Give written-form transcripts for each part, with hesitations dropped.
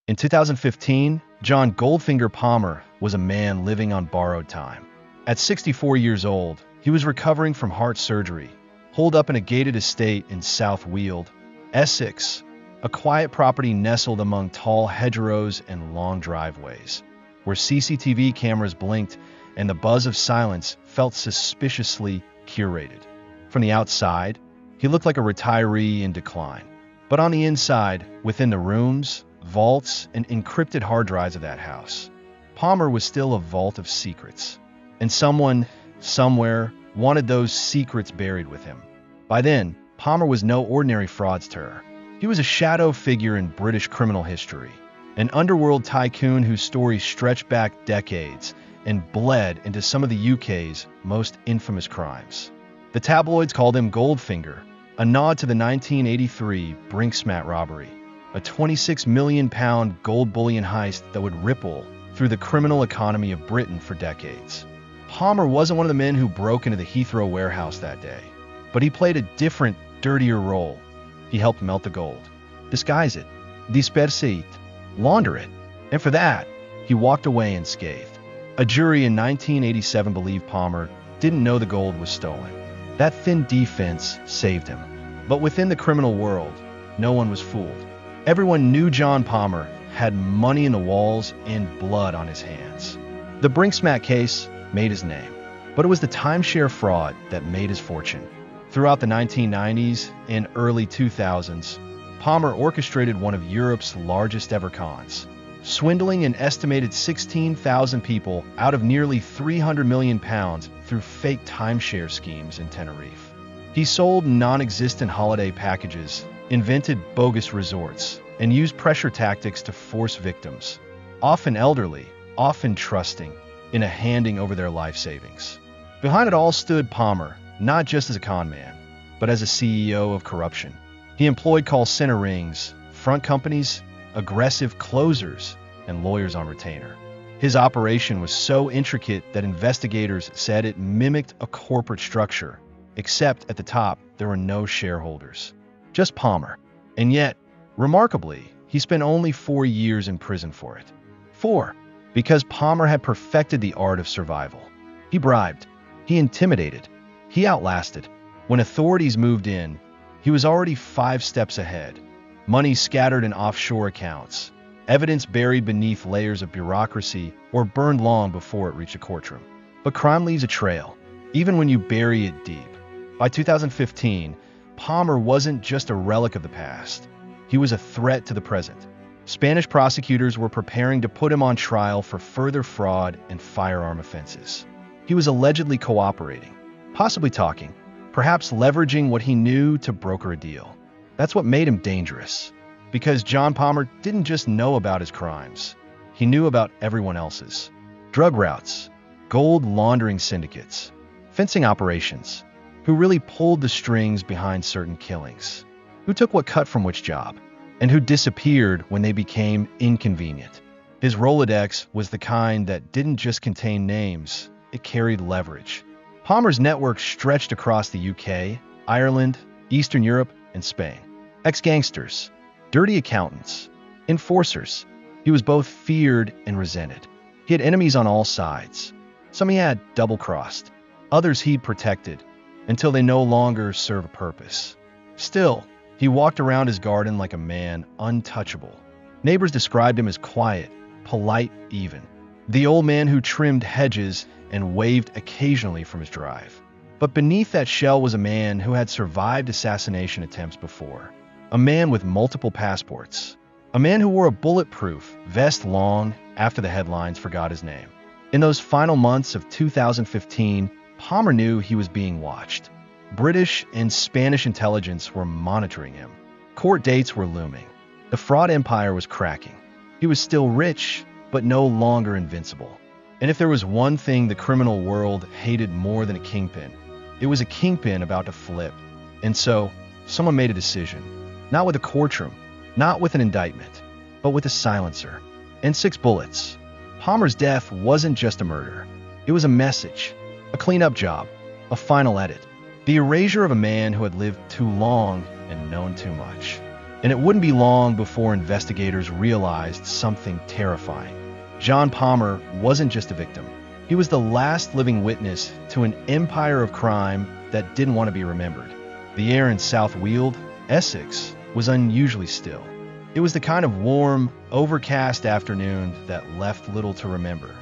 In 2015, John Goldfinger Palmer was a man living on borrowed time. At 64 years old, he was recovering from heart surgery, holed up in a gated estate in South Weald, Essex, a quiet property nestled among tall hedgerows and long driveways, where CCTV cameras blinked and the buzz of silence felt suspiciously curated. From the outside, he looked like a retiree in decline. But on the inside, within the rooms, vaults, and encrypted hard drives of that house, Palmer was still a vault of secrets. And someone, somewhere, wanted those secrets buried with him. By then, Palmer was no ordinary fraudster. He was a shadow figure in British criminal history, an underworld tycoon whose story stretched back decades and bled into some of the UK's most infamous crimes. The tabloids called him Goldfinger, a nod to the 1983 Brinksmat robbery, a £26 million gold bullion heist that would ripple through the criminal economy of Britain for decades. Palmer wasn't one of the men who broke into the Heathrow warehouse that day, but he played a different, dirtier role. He helped melt the gold, disguise it, disperse it, launder it, and for that, he walked away unscathed. A jury in 1987 believed Palmer didn't know the gold was stolen. That thin defense saved him. But within the criminal world, no one was fooled. Everyone knew John Palmer had money in the walls and blood on his hands. The Brinksmat case made his name, but it was the timeshare fraud that made his fortune. Throughout the 1990s and early 2000s, Palmer orchestrated one of Europe's largest ever cons, swindling an estimated 16,000 people out of nearly £300 million through fake timeshare schemes in Tenerife. He sold non-existent holiday packages, invented bogus resorts, and used pressure tactics to force victims, often elderly, often trusting, in a handing over their life savings. Behind it all stood Palmer, not just as a con man, but as a CEO of corruption. He employed call center rings, front companies, aggressive closers, and lawyers on retainer. His operation was so intricate that investigators said it mimicked a corporate structure, except at the top there were no shareholders, just Palmer. And yet, remarkably, he spent only 4 years in prison for it. 4, because Palmer had perfected the art of survival. He bribed, he intimidated, he outlasted. When authorities moved in, he was already 5 steps ahead. Money scattered in offshore accounts, evidence buried beneath layers of bureaucracy or burned long before it reached a courtroom. But crime leaves a trail, even when you bury it deep. By 2015, Palmer wasn't just a relic of the past. He was a threat to the present. Spanish prosecutors were preparing to put him on trial for further fraud and firearm offenses. He was allegedly cooperating, possibly talking, perhaps leveraging what he knew to broker a deal. That's what made him dangerous, because John Palmer didn't just know about his crimes. He knew about everyone else's. Drug routes, gold laundering syndicates, fencing operations, who really pulled the strings behind certain killings, who took what cut from which job, and who disappeared when they became inconvenient. His Rolodex was the kind that didn't just contain names, it carried leverage. Palmer's network stretched across the UK, Ireland, Eastern Europe, and Spain. Ex-gangsters, dirty accountants, enforcers. He was both feared and resented. He had enemies on all sides. Some he had double-crossed, others he protected, until they no longer serve a purpose. Still, he walked around his garden like a man untouchable. Neighbors described him as quiet, polite even. The old man who trimmed hedges and waved occasionally from his drive. But beneath that shell was a man who had survived assassination attempts before. A man with multiple passports. A man who wore a bulletproof vest long after the headlines forgot his name. In those final months of 2015, Palmer knew he was being watched. British and Spanish intelligence were monitoring him. Court dates were looming. The fraud empire was cracking. He was still rich, but no longer invincible. And if there was one thing the criminal world hated more than a kingpin, it was a kingpin about to flip. And so, someone made a decision. Not with a courtroom, not with an indictment, but with a silencer and 6 bullets. Palmer's death wasn't just a murder. It was a message, a cleanup job, a final edit. The erasure of a man who had lived too long and known too much. And it wouldn't be long before investigators realized something terrifying. John Palmer wasn't just a victim. He was the last living witness to an empire of crime that didn't want to be remembered. The air in South Weald, Essex, was unusually still. It was the kind of warm, overcast afternoon that left little to remember.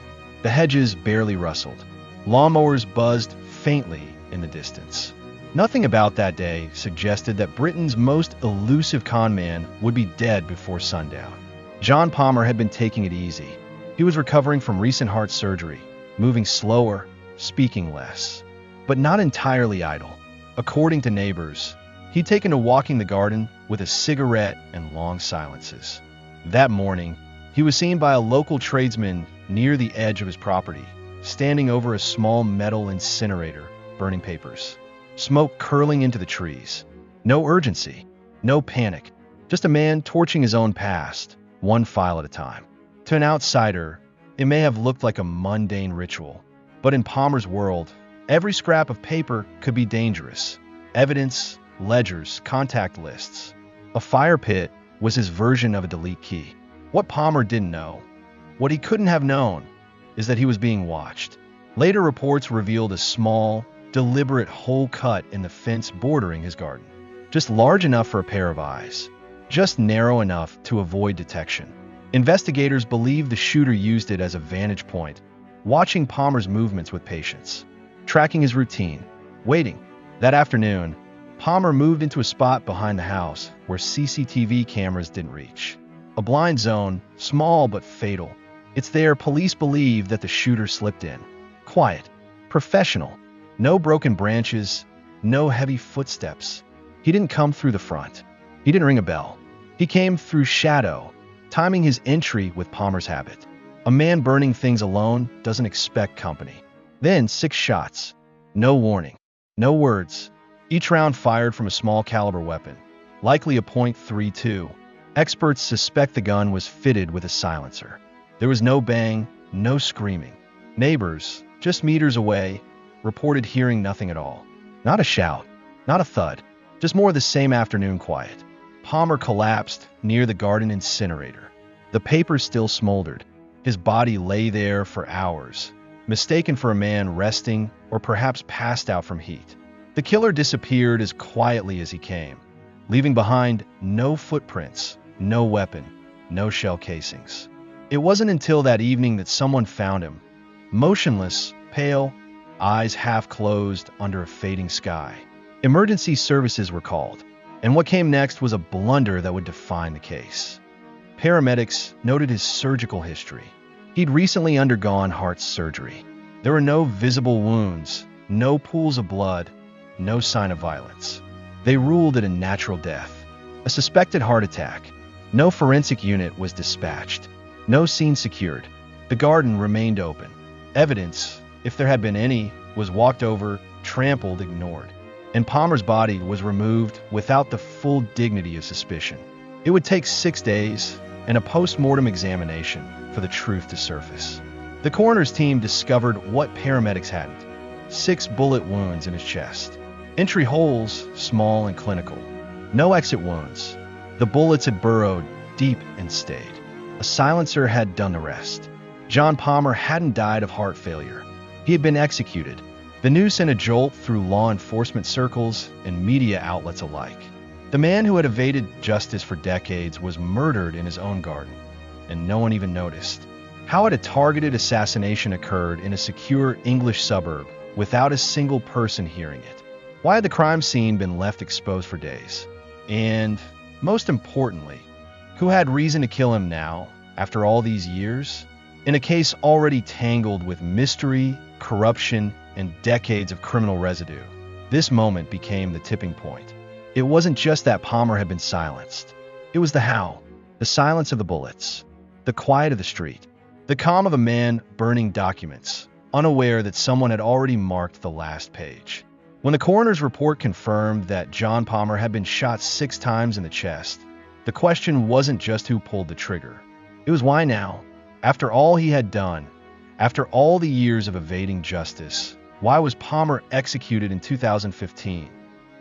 The hedges barely rustled. Lawnmowers buzzed faintly in the distance. Nothing about that day suggested that Britain's most elusive conman would be dead before sundown. John Palmer had been taking it easy. He was recovering from recent heart surgery, moving slower, speaking less, but not entirely idle. According to neighbors, he'd taken to walking the garden with a cigarette and long silences. That morning, he was seen by a local tradesman near the edge of his property, standing over a small metal incinerator, burning papers. Smoke curling into the trees. No urgency, no panic, just a man torching his own past, one file at a time. To an outsider, it may have looked like a mundane ritual, but in Palmer's world, every scrap of paper could be dangerous. Evidence, ledgers, contact lists. A fire pit was his version of a delete key. What Palmer didn't know, what he couldn't have known, is that he was being watched. Later reports revealed a small, deliberate hole cut in the fence bordering his garden. Just large enough for a pair of eyes, just narrow enough to avoid detection. Investigators believe the shooter used it as a vantage point, watching Palmer's movements with patience, tracking his routine, waiting. That afternoon, Palmer moved into a spot behind the house where CCTV cameras didn't reach. A blind zone, small but fatal. It's there police believe that the shooter slipped in. Quiet, professional, no broken branches, no heavy footsteps. He didn't come through the front. He didn't ring a bell. He came through shadow, timing his entry with Palmer's habit. A man burning things alone doesn't expect company. Then 6 shots. No warning. No words. Each round fired from a small caliber weapon, likely a .32. Experts suspect the gun was fitted with a silencer. There was no bang, no screaming. Neighbors, just meters away, reported hearing nothing at all. Not a shout, not a thud, just more of the same afternoon quiet. Palmer collapsed near the garden incinerator. The papers still smoldered. His body lay there for hours, mistaken for a man resting or perhaps passed out from heat. The killer disappeared as quietly as he came, leaving behind no footprints, no weapon, no shell casings. It wasn't until that evening that someone found him, motionless, pale, eyes half closed under a fading sky. Emergency services were called, and what came next was a blunder that would define the case. Paramedics noted his surgical history. He'd recently undergone heart surgery. There were no visible wounds, no pools of blood, no sign of violence. They ruled it a natural death, a suspected heart attack. No forensic unit was dispatched, no scene secured. The garden remained open. Evidence, if there had been any, was walked over, trampled, ignored. And Palmer's body was removed without the full dignity of suspicion. It would take 6 days and a post-mortem examination for the truth to surface. The coroner's team discovered what paramedics hadn't: 6 bullet wounds in his chest. Entry holes, small and clinical. No exit wounds. The bullets had burrowed deep and stayed. A silencer had done the rest. John Palmer hadn't died of heart failure. He had been executed. The news sent a jolt through law enforcement circles and media outlets alike. The man who had evaded justice for decades was murdered in his own garden, and no one even noticed. How had a targeted assassination occurred in a secure English suburb without a single person hearing it? Why had the crime scene been left exposed for days? And, most importantly, who had reason to kill him now, after all these years? In a case already tangled with mystery, corruption, and decades of criminal residue, this moment became the tipping point. It wasn't just that Palmer had been silenced. It was the how, the silence of the bullets, the quiet of the street, the calm of a man burning documents, unaware that someone had already marked the last page. When the coroner's report confirmed that John Palmer had been shot 6 times in the chest, the question wasn't just who pulled the trigger. It was why now? After all he had done, after all the years of evading justice, why was Palmer executed in 2015?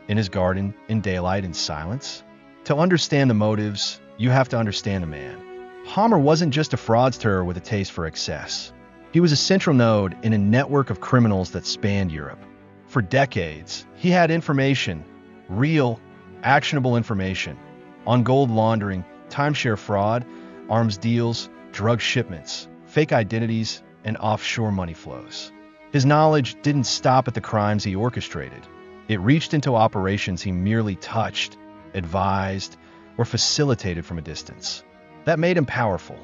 In his garden, in daylight, in silence? To understand the motives, you have to understand the man. Palmer wasn't just a fraudster with a taste for excess. He was a central node in a network of criminals that spanned Europe. For decades, he had information, real, actionable information, on gold laundering, timeshare fraud, arms deals, drug shipments, fake identities, and offshore money flows. His knowledge didn't stop at the crimes he orchestrated. It reached into operations he merely touched, advised, or facilitated from a distance. That made him powerful,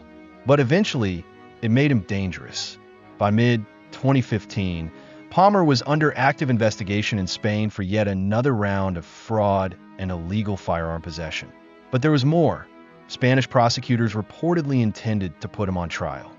but eventually, it made him dangerous. By mid-2015, Palmer was under active investigation in Spain for yet another round of fraud and illegal firearm possession. But there was more. Spanish prosecutors reportedly intended to put him on trial.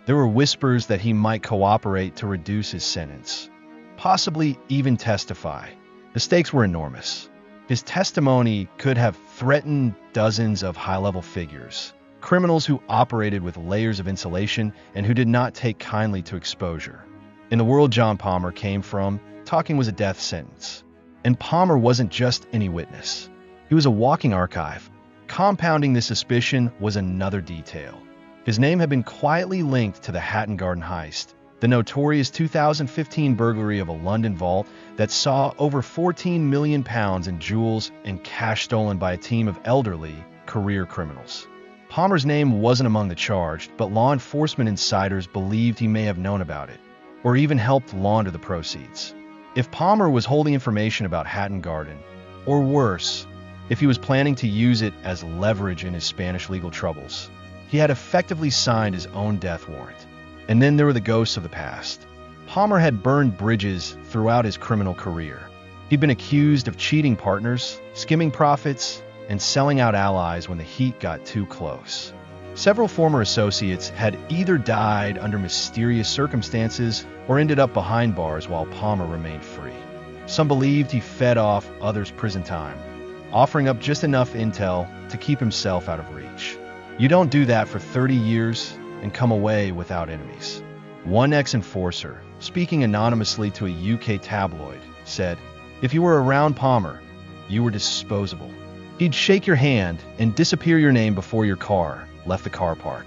There were whispers that he might cooperate to reduce his sentence, possibly even testify. The stakes were enormous. His testimony could have threatened dozens of high-level figures, criminals who operated with layers of insulation and who did not take kindly to exposure. In the world John Palmer came from, talking was a death sentence. And Palmer wasn't just any witness. He was a walking archive. Compounding this suspicion was another detail. His name had been quietly linked to the Hatton Garden heist, the notorious 2015 burglary of a London vault that saw over £14 million in jewels and cash stolen by a team of elderly, career criminals. Palmer's name wasn't among the charged, but law enforcement insiders believed he may have known about it, or even helped launder the proceeds. If Palmer was holding information about Hatton Garden, or worse, if he was planning to use it as leverage in his Spanish legal troubles, he had effectively signed his own death warrant. And then there were the ghosts of the past. Palmer had burned bridges throughout his criminal career. He'd been accused of cheating partners, skimming profits, and selling out allies when the heat got too close. Several former associates had either died under mysterious circumstances or ended up behind bars while Palmer remained free. Some believed he fed off others' prison time, offering up just enough intel to keep himself out of reach. You don't do that for 30 years and come away without enemies. One ex-enforcer, speaking anonymously to a UK tabloid, said, "If you were around Palmer, you were disposable. He'd shake your hand and disappear your name before your car left the car park."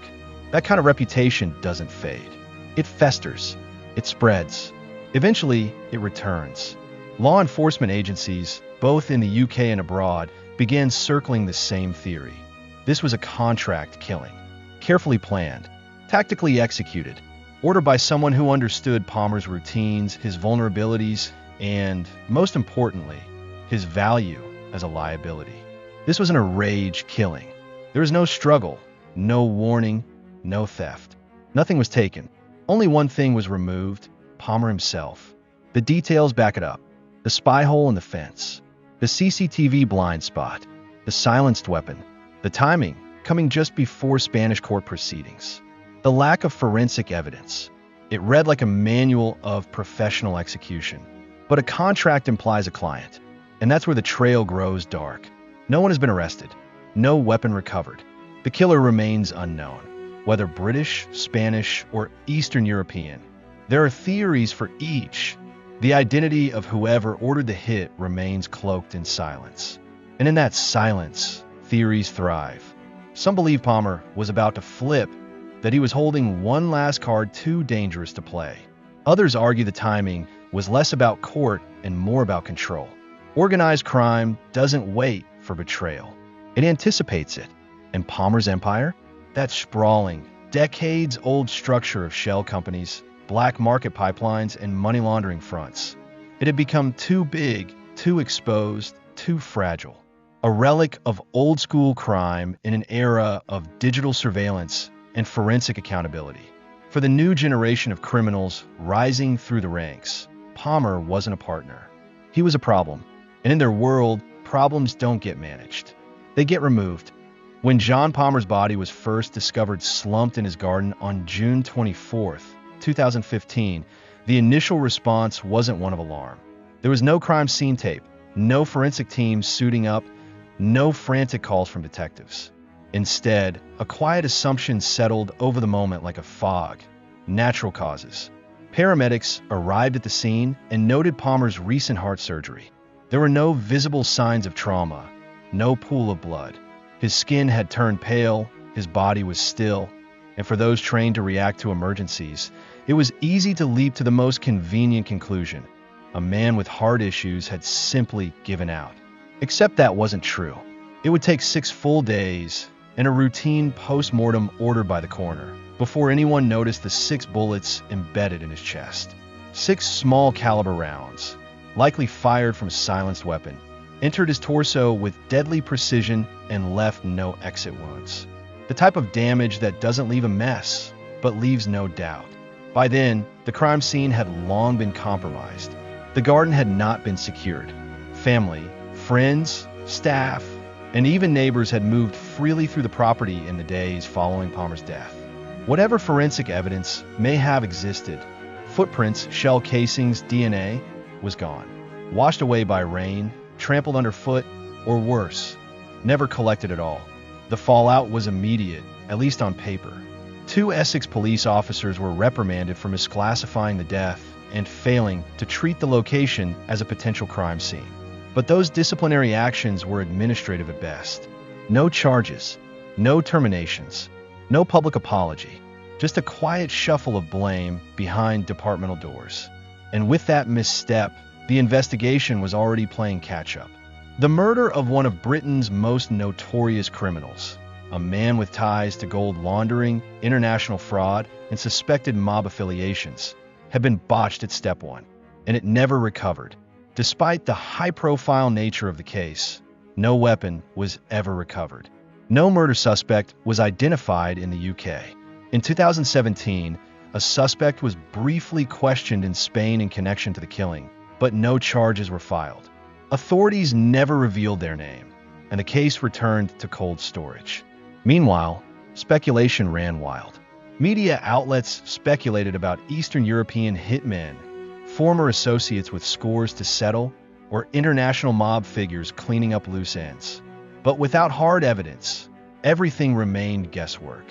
That kind of reputation doesn't fade. It festers. It spreads. Eventually, it returns. Law enforcement agencies, both in the UK and abroad, began circling the same theory. This was a contract killing, carefully planned, tactically executed, ordered by someone who understood Palmer's routines, his vulnerabilities, and, most importantly, his value as a liability. This wasn't a rage killing. There was no struggle, no warning, no theft. Nothing was taken. Only one thing was removed: Palmer himself. The details back it up. The spy hole in the fence, the CCTV blind spot, the silenced weapon, the timing coming just before Spanish court proceedings, the lack of forensic evidence. It read like a manual of professional execution. But a contract implies a client, and that's where the trail grows dark. No one has been arrested. No weapon recovered. The killer remains unknown, whether British, Spanish, or Eastern European. There are theories for each. The identity of whoever ordered the hit remains cloaked in silence. And in that silence, theories thrive. Some believe Palmer was about to flip, that he was holding one last card too dangerous to play. Others argue the timing was less about court and more about control. Organized crime doesn't wait for betrayal. It anticipates it. And Palmer's empire? That sprawling, decades-old structure of shell companies, black market pipelines, and money laundering fronts. It had become too big, too exposed, too fragile. A relic of old-school crime in an era of digital surveillance and forensic accountability. For the new generation of criminals rising through the ranks, Palmer wasn't a partner. He was a problem. And in their world, problems don't get managed. They get removed. When John Palmer's body was first discovered slumped in his garden on June 24th, 2015, the initial response wasn't one of alarm. There was no crime scene tape, no forensic teams suiting up, no frantic calls from detectives. Instead, a quiet assumption settled over the moment like a fog. Natural causes. Paramedics arrived at the scene and noted Palmer's recent heart surgery. There were no visible signs of trauma, no pool of blood. His skin had turned pale, his body was still, and for those trained to react to emergencies, it was easy to leap to the most convenient conclusion. A man with heart issues had simply given out. Except that wasn't true. It would take 6 full days and a routine post-mortem ordered by the coroner before anyone noticed the 6 bullets embedded in his chest. 6 small caliber rounds, likely fired from a silenced weapon, entered his torso with deadly precision and left no exit wounds. The type of damage that doesn't leave a mess, but leaves no doubt. By then, the crime scene had long been compromised. The garden had not been secured. Family, friends, staff, and even neighbors had moved freely through the property in the days following Palmer's death. Whatever forensic evidence may have existed, footprints, shell casings, DNA, was gone. Washed away by rain, trampled underfoot, or worse, never collected at all. The fallout was immediate, at least on paper. 2 Essex police officers were reprimanded for misclassifying the death and failing to treat the location as a potential crime scene. But those disciplinary actions were administrative at best. No charges, no terminations, no public apology, just a quiet shuffle of blame behind departmental doors. And with that misstep, the investigation was already playing catch-up. The murder of one of Britain's most notorious criminals, a man with ties to gold laundering, international fraud, and suspected mob affiliations, had been botched at step 1, and it never recovered. Despite the high-profile nature of the case, no weapon was ever recovered. No murder suspect was identified in the UK. In 2017, a suspect was briefly questioned in Spain in connection to the killing, but no charges were filed. Authorities never revealed their name, and the case returned to cold storage. Meanwhile, speculation ran wild. Media outlets speculated about Eastern European hitmen, former associates with scores to settle, or international mob figures cleaning up loose ends. But without hard evidence, everything remained guesswork.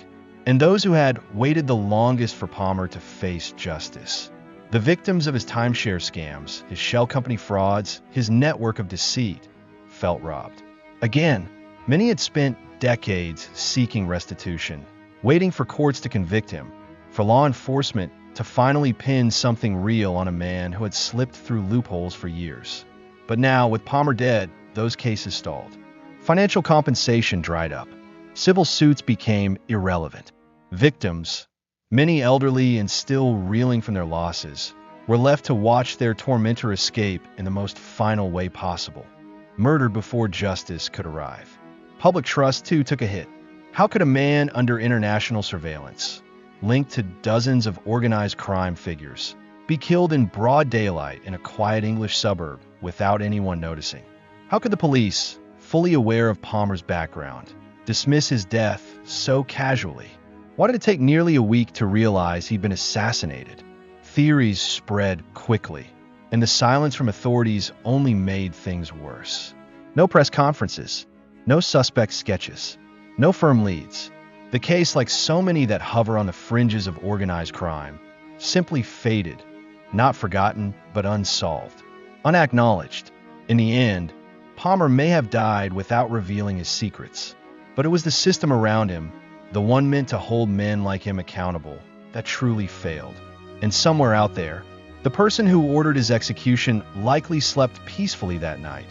And those who had waited the longest for Palmer to face justice. The victims of his timeshare scams, his shell company frauds, his network of deceit, felt robbed. Again, many had spent decades seeking restitution, waiting for courts to convict him, for law enforcement to finally pin something real on a man who had slipped through loopholes for years. But now, with Palmer dead, those cases stalled. Financial compensation dried up. Civil suits became irrelevant. Victims, many elderly and still reeling from their losses, were left to watch their tormentor escape in the most final way possible, murdered before justice could arrive. Public trust, too, took a hit. How could a man under international surveillance, linked to dozens of organized crime figures, be killed in broad daylight in a quiet English suburb without anyone noticing? How could the police, fully aware of Palmer's background, dismiss his death so casually? Why did it take nearly a week to realize he'd been assassinated? Theories spread quickly, and the silence from authorities only made things worse. No press conferences, no suspect sketches, no firm leads. The case, like so many that hover on the fringes of organized crime, simply faded, not forgotten, but unsolved, unacknowledged. In the end, Palmer may have died without revealing his secrets, but it was the system around him, the one meant to hold men like him accountable, that truly failed. And somewhere out there, the person who ordered his execution likely slept peacefully that night,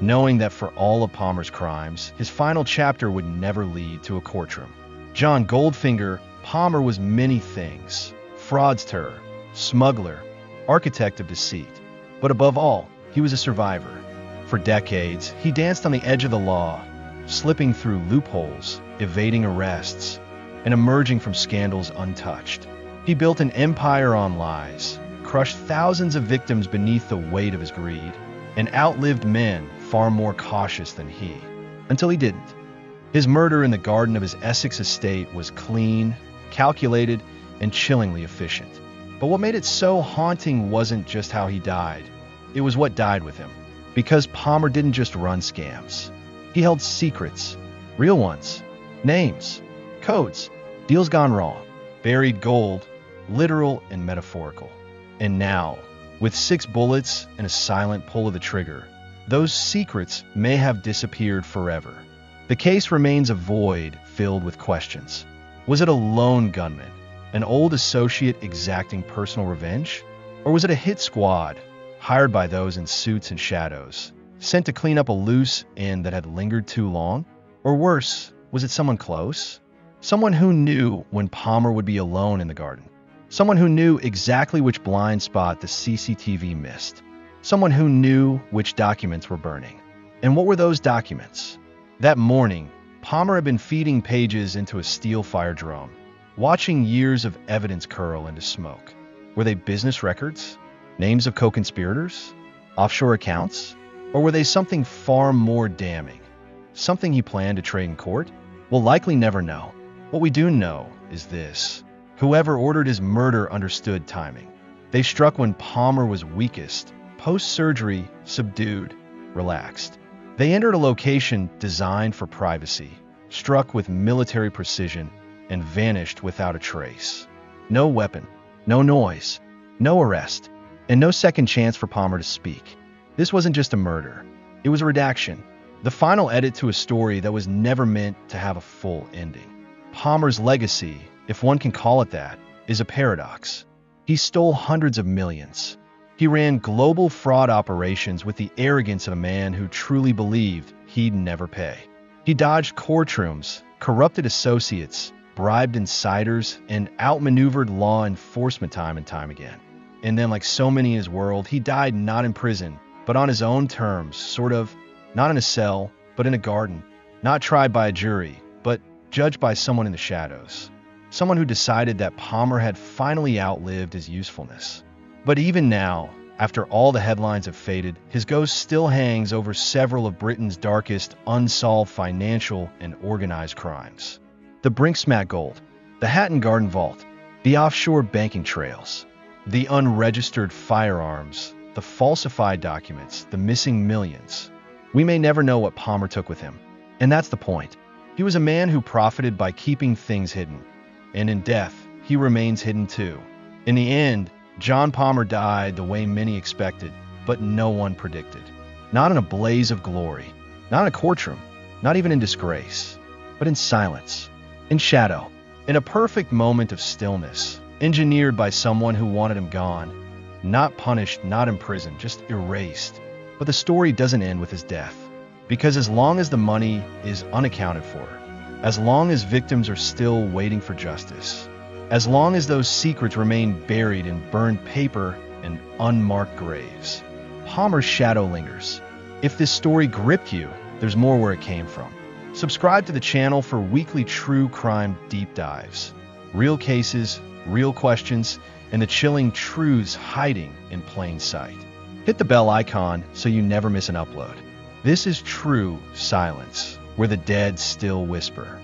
knowing that for all of Palmer's crimes, his final chapter would never lead to a courtroom. John Goldfinger, Palmer was many things: fraudster, smuggler, architect of deceit. But above all, he was a survivor. For decades, he danced on the edge of the law, slipping through loopholes, evading arrests, and emerging from scandals untouched. He built an empire on lies, crushed thousands of victims beneath the weight of his greed, and outlived men far more cautious than he, until he didn't. His murder in the garden of his Essex estate was clean, calculated, and chillingly efficient. But what made it so haunting wasn't just how he died. It was what died with him. Because Palmer didn't just run scams. He held secrets, real ones, names, codes, deals gone wrong, buried gold, literal and metaphorical. And now, with 6 bullets and a silent pull of the trigger, those secrets may have disappeared forever. The case remains a void filled with questions. Was it a lone gunman, an old associate exacting personal revenge? Or was it a hit squad, hired by those in suits and shadows, sent to clean up a loose end that had lingered too long? Or worse, was it someone close? Someone who knew when Palmer would be alone in the garden. Someone who knew exactly which blind spot the CCTV missed. Someone who knew which documents were burning. And what were those documents? That morning, Palmer had been feeding pages into a steel fire drum, watching years of evidence curl into smoke. Were they business records? Names of co-conspirators? Offshore accounts? Or were they something far more damning? Something he planned to trade in court? We'll likely never know. What we do know is this. Whoever ordered his murder understood timing. They struck when Palmer was weakest, post-surgery, subdued, relaxed. They entered a location designed for privacy, struck with military precision, and vanished without a trace. No weapon, no noise, no arrest, and no second chance for Palmer to speak. This wasn't just a murder. It was a redaction, the final edit to a story that was never meant to have a full ending. Palmer's legacy, if one can call it that, is a paradox. He stole hundreds of millions. He ran global fraud operations with the arrogance of a man who truly believed he'd never pay. He dodged courtrooms, corrupted associates, bribed insiders, and outmaneuvered law enforcement time and time again. And then, like so many in his world, he died not in prison, but on his own terms, sort of, not in a cell, but in a garden, not tried by a jury, but judged by someone in the shadows. Someone who decided that Palmer had finally outlived his usefulness. But even now, after all the headlines have faded, his ghost still hangs over several of Britain's darkest unsolved financial and organized crimes. The Brinksmat Gold, the Hatton Garden Vault, the offshore banking trails, the unregistered firearms, the falsified documents, the missing millions. We may never know what Palmer took with him. And that's the point. He was a man who profited by keeping things hidden. And in death, he remains hidden too. In the end, John Palmer died the way many expected, but no one predicted. Not in a blaze of glory, not in a courtroom, not even in disgrace, but in silence, in shadow, in a perfect moment of stillness, engineered by someone who wanted him gone, not punished, not imprisoned, just erased. But the story doesn't end with his death, because as long as the money is unaccounted for, as long as victims are still waiting for justice, as long as those secrets remain buried in burned paper and unmarked graves, Palmer's shadow lingers. If this story gripped you, there's more where it came from. Subscribe to the channel for weekly true crime deep dives, real cases, real questions, and the chilling truths hiding in plain sight. Hit the bell icon so you never miss an upload. This is True Silence, where the dead still whisper.